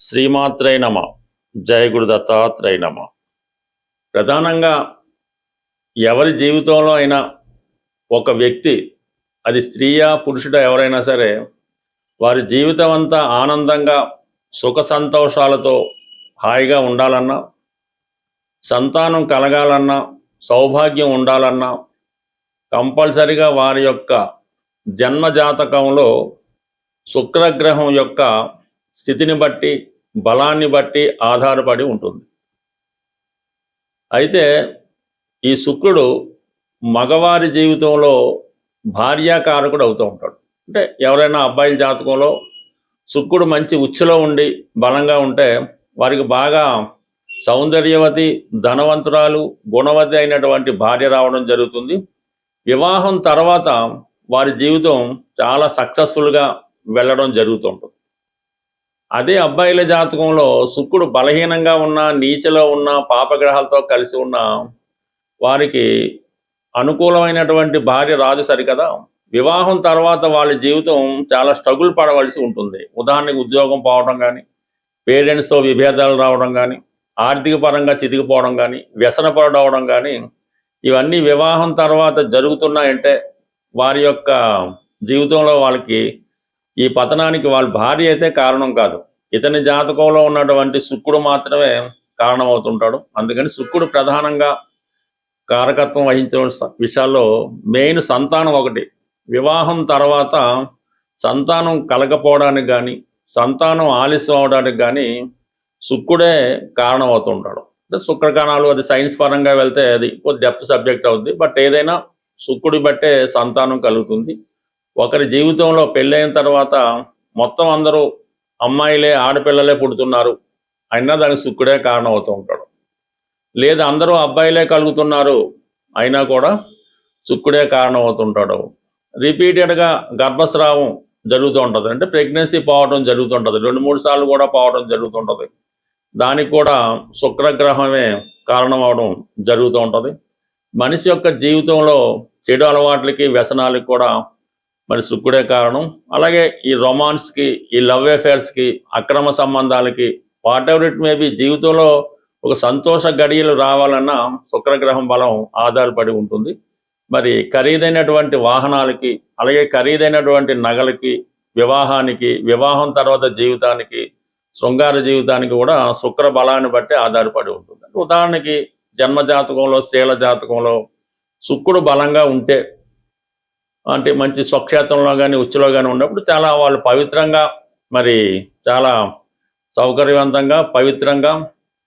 శ్రీమాత్రై నమ. జయ గురు దత్తాత్రేయ నమ. ప్రధానంగా ఎవరి జీవితంలో అయినా ఒక వ్యక్తి, అది స్త్రీయా పురుషుడా ఎవరైనా సరే, వారి జీవితం అంతా ఆనందంగా సుఖ సంతోషాలతో హాయిగా ఉండాలన్నా, సంతానం కలగాలన్నా, సౌభాగ్యం ఉండాలన్నా కంపల్సరిగా వారి యొక్క జన్మజాతకంలో శుక్రగ్రహం యొక్క స్థితిని బట్టి, బలాన్ని బట్టి ఆధారపడి ఉంటుంది. అయితే ఈ శుక్రుడు మగవారి జీవితంలో భార్యాకారకుడు అవుతూ ఉంటాడు. అంటే ఎవరైనా అబ్బాయిల జాతకంలో శుక్రుడు మంచి ఉచ్చులో ఉండి బలంగా ఉంటే వారికి బాగా సౌందర్యవతి, ధనవంతురాలు, గుణవతి అయినటువంటి భార్య రావడం జరుగుతుంది. వివాహం తర్వాత వారి జీవితం చాలా సక్సెస్ఫుల్గా వెళ్ళడం జరుగుతుంటుంది. అదే అబ్బాయిల జాతకంలో శుక్రుడు బలహీనంగా ఉన్న, నీచలో ఉన్న, పాపగ్రహాలతో కలిసి ఉన్న వారికి అనుకూలమైనటువంటి భార్య రాదు సరికదా. వివాహం తర్వాత వాళ్ళ జీవితం చాలా స్ట్రగుల్ పడవలసి ఉంటుంది. ఉదాహరణకు ఉద్యోగం పోవడం కానీ, పేరెంట్స్తో విభేదాలు రావడం కానీ, ఆర్థిక పరంగా చితికిపోవడం కానీ, వ్యసనపడవడం కానీ, ఇవన్నీ వివాహం తర్వాత జరుగుతున్నాయంటే వారి యొక్క జీవితంలో వాళ్ళకి ఈ పతనానికి వాళ్ళ భార్య అయితే కారణం కాదు, ఇతని జాతకంలో ఉన్నటువంటి శుక్రుడు మాత్రమే కారణమవుతుంటాడు. అందుకని శుక్రుడు ప్రధానంగా కారకత్వం వహించే విషయాల్లో మెయిన్ సంతానం ఒకటి. వివాహం తర్వాత సంతానం కలగపోవడానికి కానీ, సంతానం ఆలస్యం అవడానికి కానీ శుక్రుడే కారణమవుతుంటాడు. అంటే శుక్రకణాలు, అది సైన్స్ పరంగా వెళ్తే అది డెప్త్ సబ్జెక్ట్ అవుద్ది. బట్ ఏదైనా శుక్రుడి బట్టే సంతానం కలుగుతుంది. ఒకరి జీవితంలో పెళ్ళైన తర్వాత మొత్తం అందరూ అమ్మాయిలే, ఆడపిల్లలే పుడుతున్నారు అయినా దానికి శుక్రుడే కారణం అవుతూ ఉంటాడు. లేదా అందరూ అబ్బాయిలే కలుగుతున్నారు అయినా కూడా శుక్రుడే కారణం అవుతుంటాడు. రిపీటెడ్గా గర్భస్రావం జరుగుతూ ఉంటుంది, అంటే ప్రెగ్నెన్సీ పోవడం జరుగుతుంటుంది, 2-3 సార్లు కూడా పోవడం జరుగుతుంటుంది. దానికి కూడా శుక్రగ్రహమే కారణం అవడం జరుగుతూ ఉంటుంది. మనిషి యొక్క జీవితంలో చెడు అలవాట్లకి, వ్యసనాలకి కూడా మరి శుక్రుడే కారణం. అలాగే ఈ రొమాన్స్కి, ఈ లవ్ అఫేర్స్కి, అక్రమ సంబంధాలకి, వాట్ ఎవర్ ఇట్ మేబీ, జీవితంలో ఒక సంతోష గడియలు రావాలన్నా శుక్రగ్రహం బలం ఆధారపడి ఉంటుంది. మరి ఖరీదైనటువంటి వాహనాలకి, అలాగే ఖరీదైనటువంటి నగలకి, వివాహానికి, వివాహం తర్వాత జీవితానికి, శృంగార జీవితానికి కూడా శుక్ర బలాన్ని బట్టి ఆధారపడి ఉంటుంది. ఉదాహరణకి జన్మజాతకంలో, స్త్రీల జాతకంలో శుక్రుడు బలంగా ఉంటే, అంటే మంచి స్వక్షేత్రంలో కానీ, ఉచ్చులో కానీ ఉన్నప్పుడు చాలా వాళ్ళు పవిత్రంగా, మరి చాలా సౌకర్యవంతంగా, పవిత్రంగా,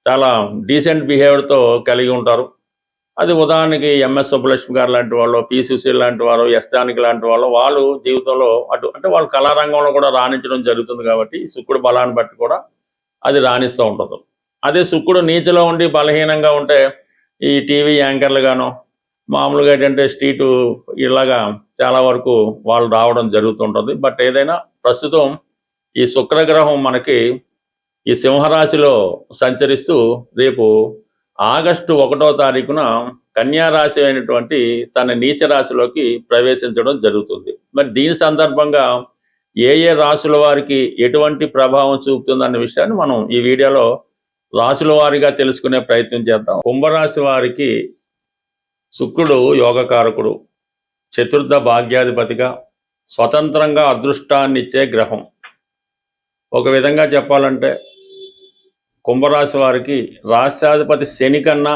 చాలా డీసెంట్ బిహేవియర్తో కలిగి ఉంటారు. అది ఉదాహరణకి ఎంఎస్ సుబ్బలక్ష్మి గారు లాంటి వాళ్ళు, పి సుశీల్ లాంటి వారు, ఎస్ జానకి లాంటి వాళ్ళు జీవితంలో అంటే వాళ్ళు కళారంగంలో కూడా రాణించడం జరుగుతుంది. కాబట్టి ఈ శుక్రుడు బలాన్ని బట్టి కూడా అది రాణిస్తూ ఉంటుంది. అదే శుక్రుడు నీచలో ఉండి బలహీనంగా ఉంటే ఈ టీవీ యాంకర్లుగానో, మామూలుగా ఏంటంటే స్ట్రీటు ఇలాగా చాలా వరకు వాళ్ళు రావడం జరుగుతుంటుంది. బట్ ఏదైనా ప్రస్తుతం ఈ శుక్రగ్రహం మనకి ఈ సింహరాశిలో సంచరిస్తూ రేపు ఆగస్టు 1వ తారీఖున కన్యారాశి అయినటువంటి తన నీచ రాశిలోకి ప్రవేశించడం జరుగుతుంది. మరి దీని సందర్భంగా ఏ ఏ రాశుల వారికి ఎటువంటి ప్రభావం చూపుతుందన్న విషయాన్ని మనం ఈ వీడియోలో రాశుల వారిగా తెలుసుకునే ప్రయత్నం చేద్దాం. కుంభరాశి వారికి శుక్రుడు యోగకారకుడు, చతుర్థ భాగ్యాధిపతిగా, స్వతంత్రంగా అదృష్టాన్ని ఇచ్చే గ్రహం. ఒక విధంగా చెప్పాలంటే కుంభరాశి వారికి రాష్ట్రాధిపతి శని కన్నా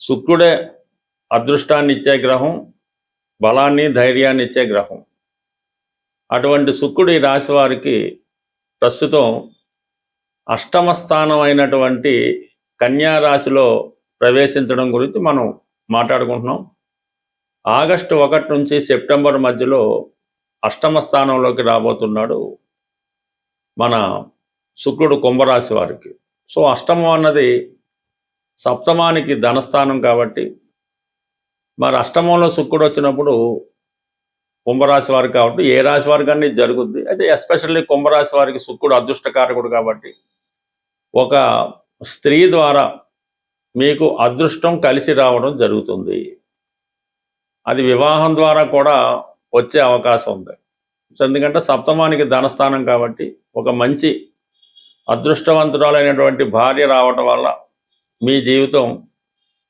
శుక్రుడే అదృష్టాన్ని ఇచ్చే గ్రహం, బలాన్ని, ధైర్యాన్ని ఇచ్చే గ్రహం. అటువంటి శుక్రుడు ఈ రాశి వారికి ప్రస్తుతం అష్టమ స్థానం అయినటువంటి కన్యా రాశిలో ప్రవేశించడం గురించి మనం మాట్లాడుకుంటున్నాం. ఆగస్టు 1 నుంచి సెప్టెంబర్ మధ్యలో అష్టమ స్థానంలోకి రాబోతున్నాడు మన శుక్రుడు కుంభరాశి వారికి. సో అష్టమం అన్నది సప్తమానికి ధనస్థానం కాబట్టి, మరి అష్టమంలో శుక్రుడు వచ్చినప్పుడు కుంభరాశి వారికి కాబట్టి ఏ రాశి వారికి అన్నీ జరుగుద్ది. అయితే ఎస్పెషల్లీ కుంభరాశి వారికి శుక్రుడు అదృష్టకారకుడు కాబట్టి ఒక స్త్రీ ద్వారా మీకు అదృష్టం కలిసి రావడం జరుగుతుంది. అది వివాహం ద్వారా కూడా వచ్చే అవకాశం ఉంది. ఎందుకంటే సప్తమానికి ధనస్థానం కాబట్టి ఒక మంచి అదృష్టవంతురాలైనటువంటి భార్య రావటం వల్ల మీ జీవితం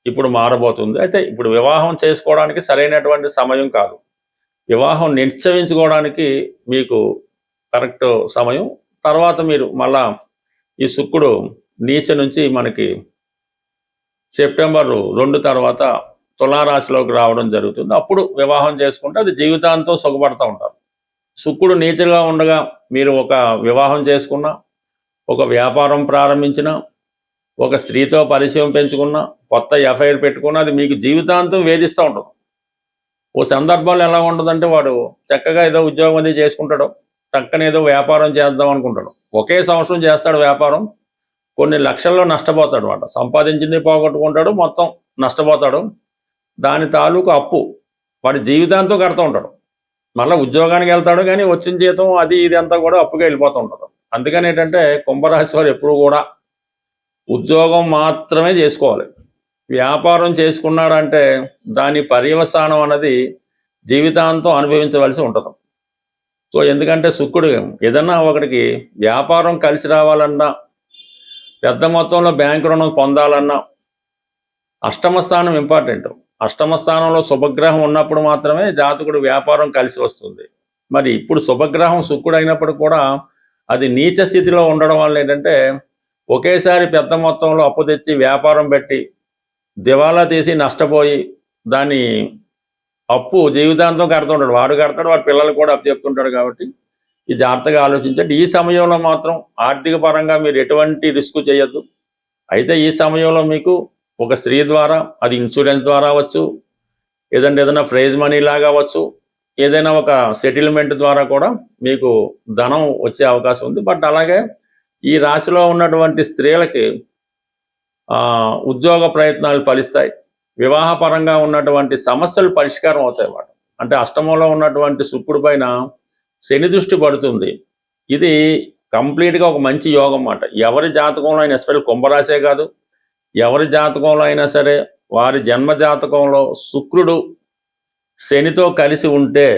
ఇప్పుడు మారబోతుంది. అయితే ఇప్పుడు వివాహం చేసుకోవడానికి సరైనటువంటి సమయం కాదు. వివాహం నిశ్చయించుకోవడానికి మీకు కరెక్ట్ సమయం. తర్వాత మీరు మళ్ళా ఈ శుక్రుడు నీచ నుంచి మనకి సెప్టెంబర్ 2 తర్వాత తులారాశిలోకి రావడం జరుగుతుంది. అప్పుడు వివాహం చేసుకుంటే అది జీవితాంతం సుఖపడుతూ ఉంటారు. శుక్రుడు నీచగా ఉండగా మీరు ఒక వివాహం చేసుకున్నా, ఒక వ్యాపారం ప్రారంభించిన, ఒక స్త్రీతో పరిచయం పెంచుకున్నా, కొత్త ఎఫ్ఐఆర్ పెట్టుకున్నా అది మీకు జీవితాంతం వేధిస్తూ ఉంటుంది. ఓ సందర్భాలు ఎలా ఉంటుందంటే వాడు చక్కగా ఏదో ఉద్యోగం అది చేసుకుంటాడు, చక్కని ఏదో వ్యాపారం చేద్దాం అనుకుంటాడు. ఒకే సంవత్సరం చేస్తాడు వ్యాపారం, కొన్ని లక్షల్లో నష్టపోతాడు అన్నమాట. సంపాదించింది పోగొట్టుకుంటాడు, మొత్తం నష్టపోతాడు. దాని తాలూకు అప్పు వాడి జీవితాంతం కడుతూ ఉంటాడు. మళ్ళీ ఉద్యోగానికి వెళ్తాడు కానీ వచ్చిన జీతం అది ఇది అంతా కూడా అప్పుగా వెళ్ళిపోతూ ఉంటుంది. అందుకని ఏంటంటే కుంభరాశి వారు ఎప్పుడు కూడా ఉద్యోగం మాత్రమే చేసుకోవాలి. వ్యాపారం చేసుకున్నాడంటే దాని పర్యవసానం అన్నది జీవితాంతం అనుభవించవలసి ఉంటుంది. సో ఎందుకంటే శుక్రుడు ఏదన్నా ఒకటికి వ్యాపారం కలిసి రావాలన్నా, పెద్ద మొత్తంలో బ్యాంకు రుణం పొందాలన్నా అష్టమ స్థానం ఇంపార్టెంట్. అష్టమ స్థానంలో శుభగ్రహం ఉన్నప్పుడు మాత్రమే జాతకుడు వ్యాపారం కలిసి వస్తుంది. మరి ఇప్పుడు శుభగ్రహం శుక్రుడు అయినప్పుడు కూడా అది నీచ స్థితిలో ఉండడం వల్ల ఏంటంటే ఒకేసారి పెద్ద మొత్తంలో అప్పు తెచ్చి వ్యాపారం పెట్టి దివాలా తీసి నష్టపోయి దాన్ని అప్పు జీవితాంతం కడుతుంటాడు. వాడు కడతాడు, వాడి పిల్లలు కూడా అప్పు చెప్తుంటాడు. కాబట్టి ఈ జాగ్రత్తగా ఆలోచించండి. ఈ సమయంలో మాత్రం ఆర్థిక పరంగా మీరు ఎటువంటి రిస్క్ చేయొద్దు. అయితే ఈ సమయంలో మీకు ఒక స్త్రీ ద్వారా, అది ఇన్సూరెన్స్ ద్వారా అవ్వచ్చు, ఏదైనా ప్రైజ్ మనీ లాగా అవ్వచ్చు, ఏదైనా ఒక సెటిల్మెంట్ ద్వారా కూడా మీకు ధనం వచ్చే అవకాశం ఉంది. బట్ అలాగే ఈ రాశిలో ఉన్నటువంటి స్త్రీలకి ఉద్యోగ ప్రయత్నాలు ఫలిస్తాయి. వివాహపరంగా ఉన్నటువంటి సమస్యలు పరిష్కారం అవుతాయి వాడు. అంటే అష్టమంలో ఉన్నటువంటి శుక్రుడి పైన శని దృష్టి పడుతుంది. ఇది కంప్లీట్గా ఒక మంచి యోగం అన్నమాట. ఎవరి జాతకంలో అయినా, ఎస్పెషల్ కుంభరాశే కాదు, ఎవరి జాతకంలో అయినా సరే వారి జన్మ జాతకంలో శుక్రుడు శనితో కలిసి ఉంటే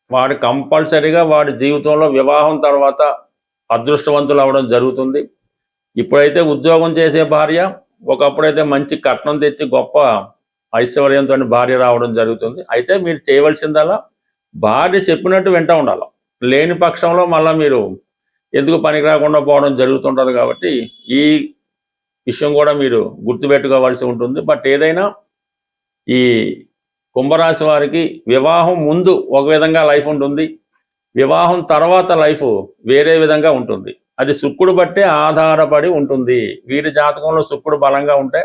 వాడు కంపల్సరీగా వాడి జీవితంలో వివాహం తర్వాత అదృష్టవంతులు అవ్వడం జరుగుతుంది. ఇప్పుడైతే ఉద్యోగం చేసే భార్య, ఒకప్పుడైతే మంచి కట్నం తెచ్చి గొప్ప ఐశ్వర్యంతో భార్య రావడం జరుగుతుంది. అయితే మీరు చేయవలసిందల్లా భార్య చెప్పినట్టు వింటూ ఉండాలి. లేని పక్షంలో మళ్ళీ మీరు ఎందుకు పనికి రాకుండా పోవడం జరుగుతుంటుంది. కాబట్టి ఈ విషయం కూడా మీరు గుర్తుపెట్టుకోవాల్సి ఉంటుంది. బట్ ఏదైనా ఈ కుంభరాశి వారికి వివాహం ముందు ఒక విధంగా లైఫ్ ఉంటుంది, వివాహం తర్వాత లైఫ్ వేరే విధంగా ఉంటుంది. అది శుక్రుడు బట్టే ఆధారపడి ఉంటుంది. వీరి జాతకంలో శుక్రుడు బలంగా ఉంటే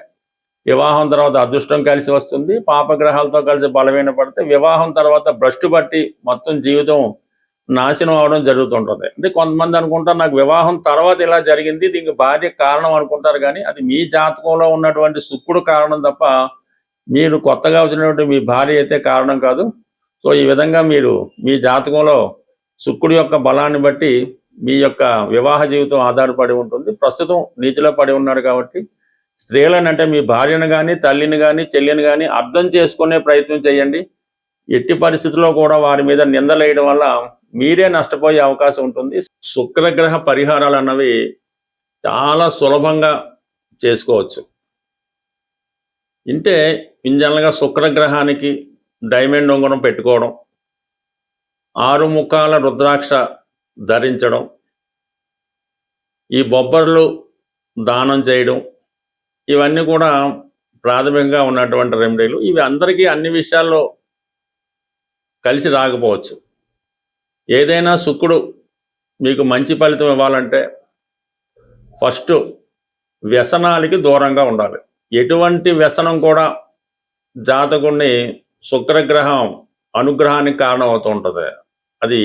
వివాహం తర్వాత అదృష్టం కలిసి వస్తుంది. పాపగ్రహాలతో కలిసి బలమైన పడితే వివాహం తర్వాత భ్రష్టు బట్టి మొత్తం జీవితం నాశనం అవడం జరుగుతుంటుంది. అంటే కొంతమంది అనుకుంటారు నాకు వివాహం తర్వాత ఇలా జరిగింది, దీనికి భార్య కారణం అనుకుంటారు. కానీ అది మీ జాతకంలో ఉన్నటువంటి శుక్రుడు కారణం తప్ప మీరు కొత్తగా వచ్చినటువంటి మీ భార్య అయితే కారణం కాదు. సో ఈ విధంగా మీరు మీ జాతకంలో శుక్రుడి యొక్క బలాన్ని బట్టి మీ యొక్క వివాహ జీవితం ఆధారపడి ఉంటుంది. ప్రస్తుతం నీతిలో పడి ఉన్నాడు కాబట్టి స్త్రీలను, అంటే మీ భార్యను కానీ, తల్లిని కానీ, చెల్లిని కానీ అర్థం చేసుకునే ప్రయత్నం చేయండి. ఎట్టి పరిస్థితుల్లో కూడా వారి మీద నిందలేయడం వల్ల మీరే నష్టపోయే అవకాశం ఉంటుంది. శుక్రగ్రహ పరిహారాలు అన్నవి చాలా సులభంగా చేసుకోవచ్చు. అంటే ఇంజనల్గా శుక్రగ్రహానికి డైమండ్ ఉంగరం పెట్టుకోవడం, 6 ముఖాల రుద్రాక్ష ధరించడం, ఈ బొబ్బర్లు దానం చేయడం, ఇవన్నీ కూడా ప్రాథమికంగా ఉన్నటువంటి రెమెడీలు. ఇవి అందరికీ అన్ని విషయాల్లో కలిసి రాకపోవచ్చు. ఏదైనా శుక్రుడు మీకు మంచి ఫలితం ఇవ్వాలంటే ఫస్ట్ వ్యసనాలకి దూరంగా ఉండాలి. ఎటువంటి వ్యసనం కూడా జాతకుడిని శుక్రగ్రహం అనుగ్రహానికి కారణం అవుతూ ఉంటుంది. అది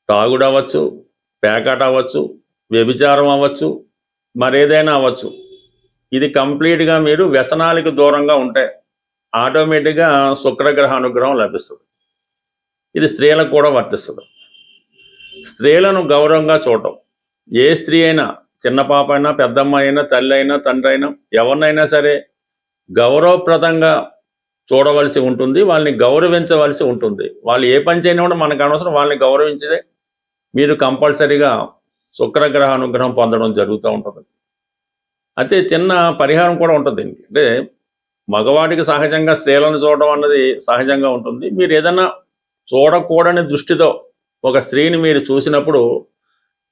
తాగుడు అవ్వచ్చు, పేకాట అవ్వచ్చు, వ్యభిచారం అవ్వచ్చు, మరేదైనా అవ్వచ్చు. ఇది కంప్లీట్గా మీరు వ్యసనాలకు దూరంగా ఉంటే ఆటోమేటిక్గా శుక్రగ్రహ అనుగ్రహం లభిస్తుంది. ఇది స్త్రీలకు కూడా వర్తిస్తుంది. స్త్రీలను గౌరవంగా చూడటం, ఏ స్త్రీ అయినా, చిన్న పాప అయినా, పెద్దమ్మ అయినా, తల్లి అయినా, తండ్రి అయినా, ఎవరినైనా సరే గౌరవప్రదంగా చూడవలసి ఉంటుంది. వాళ్ళని గౌరవించవలసి ఉంటుంది. వాళ్ళు ఏ పని చేయని కూడా మనకు అనవసరం, వాళ్ళని గౌరవించే మీరు కంపల్సరీగా శుక్రగ్రహ అనుగ్రహం పొందడం జరుగుతూ ఉంటుంది. అయితే చిన్న పరిహారం కూడా ఉంటుంది దీనికి. అంటే మగవాడికి సహజంగా స్త్రీలను చూడడం అన్నది సహజంగా ఉంటుంది. మీరు ఏదైనా చూడకూడని దృష్టితో ఒక స్త్రీని మీరు చూసినప్పుడు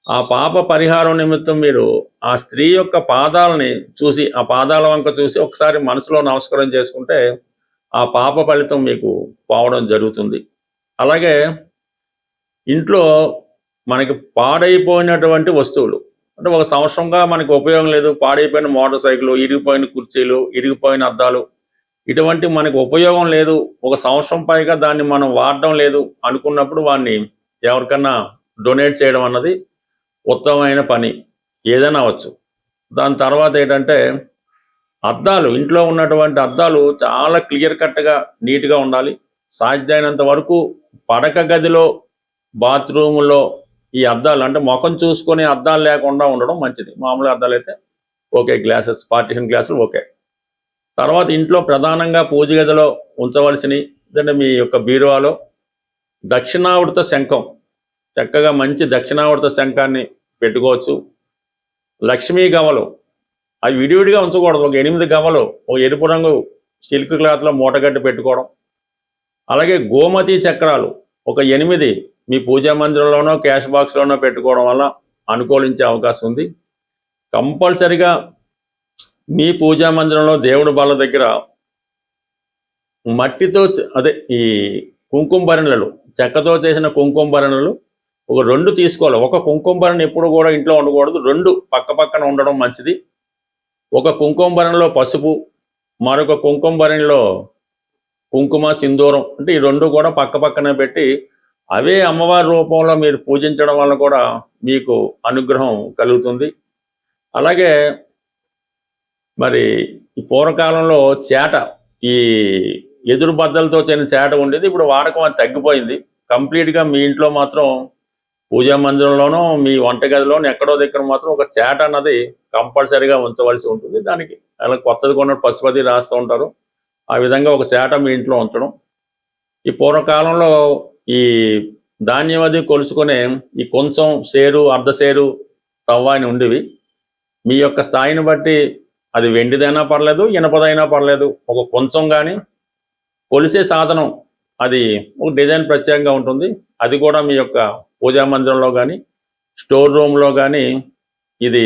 ఆ పాప పరిహారం నిమిత్తం మీరు ఆ స్త్రీ యొక్క పాదాలని చూసి, ఆ పాదాల వంక చూసి ఒకసారి మనసులో నమస్కారం చేసుకుంటే ఆ పాప ఫలితం మీకు పోవడం జరుగుతుంది. అలాగే ఇంట్లో మనకి పాడైపోయినటువంటి వస్తువులు, అంటే ఒక సంవత్సరంగా మనకి ఉపయోగం లేదు, పాడైపోయిన మోటార్ సైకిల్, ఇరిగిపోయిన కుర్చీలు, ఇరిగిపోయిన అద్దాలు, ఇటువంటి మనకు ఉపయోగం లేదు, ఒక సంవత్సరం పైగా దాన్ని మనం వాడడం లేదు అనుకున్నప్పుడు వాడిని ఎవరికన్నా డొనేట్ చేయడం అన్నది ఉత్తమమైన పని. ఏదైనా అవ్వచ్చు. దాని తర్వాత ఏంటంటే అద్దాలు, ఇంట్లో ఉన్నటువంటి అద్దాలు చాలా క్లియర్ కట్గా నీట్గా ఉండాలి. సాధ్యమైనంత వరకు పడక గదిలో, బాత్రూములో ఈ అద్దాలు, అంటే ముఖం చూసుకొని అద్దాలు లేకుండా ఉండడం మంచిది. మామూలు అద్దాలు అయితే ఓకే, గ్లాసెస్, పార్టిషన్ గ్లాసులు ఓకే. తర్వాత ఇంట్లో ప్రధానంగా పూజ గదిలో ఉంచవలసినవి అంటే మీ యొక్క బీరువాలో దక్షిణావృత శంఖం, చక్కగా మంచి దక్షిణావృత శంఖాన్ని పెట్టుకోవచ్చు. లక్ష్మీ గవలు, అవి విడివిడిగా ఉంచకూడదు. ఒక 8 గవలు ఒక ఎరుపు రంగు సిల్క్ క్లాత్లో మూటగట్టి పెట్టుకోవడం. అలాగే గోమతి చక్రాలు ఒక 8 మీ పూజా మందిరంలోనో క్యాష్ బాక్స్లోనో పెట్టుకోవడం వల్ల అనుకూలించే అవకాశం ఉంది. కంపల్సరిగా మీ పూజా మందిరంలో దేవుడి బల్ల దగ్గర మట్టితో అదే ఈ కుంకుమ భరణలు, చెక్కతో చేసిన కుంకుమ భరణలు ఒక 2 తీసుకోవాలి. ఒక కుంకుమ భరణ ఎప్పుడు కూడా ఇంట్లో ఉండకూడదు, 2 పక్క పక్కన ఉండడం మంచిది. ఒక కుంకుమ భరణలో పసుపు, మరొక కుంకుమ భరణిలో కుంకుమ, సింధూరం, అంటే ఈ 2 కూడా పక్క పక్కనే పెట్టి అవే అమ్మవారి రూపంలో మీరు పూజించడం వల్ల కూడా మీకు అనుగ్రహం కలుగుతుంది. అలాగే మరి ఈ పూర్వకాలంలో చేట, ఈ ఎదురు బద్దలతో చేసిన చేట ఉండేది, ఇప్పుడు వాడకం అది తగ్గిపోయింది. కంప్లీట్గా మీ ఇంట్లో మాత్రం పూజా మందిరంలోనో మీ వంటగదిలోనో ఎక్కడో దగ్గర మాత్రం ఒక చేట అన్నది కంపల్సరీగా ఉంచవలసి ఉంటుంది. దానికి అలా కొత్తది కొన్న పశుపతి రాస్తూ ఉంటారు, ఆ విధంగా ఒక చేట మీ ఇంట్లో ఉంచడం. ఈ పూర్వకాలంలో ఈ ధాన్యం అది కొలుచుకునే ఈ కొంచెం సేరు, అర్ధ సేరు తవ్వ అని ఉండేవి. మీ యొక్క స్థాయిని బట్టి అది వెండిదైనా పర్లేదు, ఇనపదైనా పర్లేదు, ఒక కొంచెం కానీ కొలిసే సాధనం అది ఒక డిజైన్ ప్రత్యేకంగా ఉంటుంది. అది కూడా మీ యొక్క పూజా మందిరంలో కానీ స్టోర్ రూమ్లో కానీ ఇది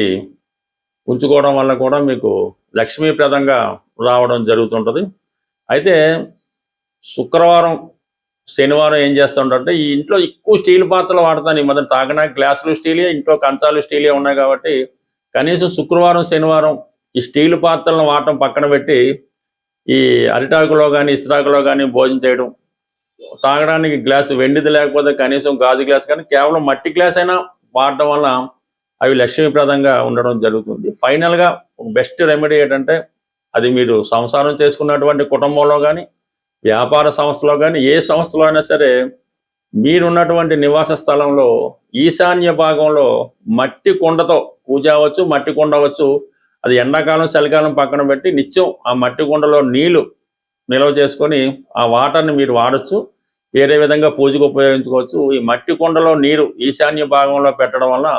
ఉంచుకోవడం వల్ల కూడా మీకు లక్ష్మీప్రదంగా రావడం జరుగుతుంటుంది. అయితే శుక్రవారం, శనివారం ఏం చేస్తుంటే ఈ ఇంట్లో ఎక్కువ స్టీల్ పాత్రలు వాడతాను. ఈ మధ్య తాగిన గ్లాసులు స్టీలే, ఇంట్లో కంచాలు స్టీలే ఉన్నాయి కాబట్టి కనీసం శుక్రవారం, శనివారం ఈ స్టీల్ పాత్రలను వాడటం పక్కన పెట్టి ఈ అరిటాకులో కానీ ఇస్త్రాకులో కానీ భోజనం చేయడం, తాగడానికి గ్లాసు వెండిది లేకపోతే కనీసం గాజు గ్లాస్ కానీ కేవలం మట్టి గ్లాస్ అయినా వాడటం వల్ల అవి లక్ష్మీప్రదంగా ఉండడం జరుగుతుంది. ఫైనల్గా బెస్ట్ రెమెడీ ఏంటంటే అది మీరు సంసారం చేసుకున్నటువంటి కుటుంబంలో కానీ, వ్యాపార సంస్థలో కానీ, ఏ సంస్థలో అయినా సరే మీరున్నటువంటి నివాస స్థలంలో ఈశాన్య భాగంలో మట్టి కుండతో పూజ అవ్వచ్చు, మట్టి కుండ అవ్వచ్చు, అది ఎండాకాలం చలికాలం పక్కన పెట్టి నిత్యం ఆ మట్టి కుండలో నీళ్లు నిల్వ చేసుకొని ఆ వాటర్ని మీరు వాడచ్చు. వేరే విధంగా పూజకు ఉపయోగించుకోవచ్చు. ఈ మట్టి కుండలో నీరు ఈశాన్య భాగంలో పెట్టడం వల్ల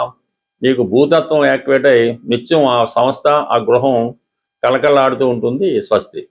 మీకు భూతత్వం యాక్టివేట్ అయ్యి నిత్యం ఆ సంస్థ, ఆ గృహం కలకలాడుతూ ఉంటుంది. స్వస్తి.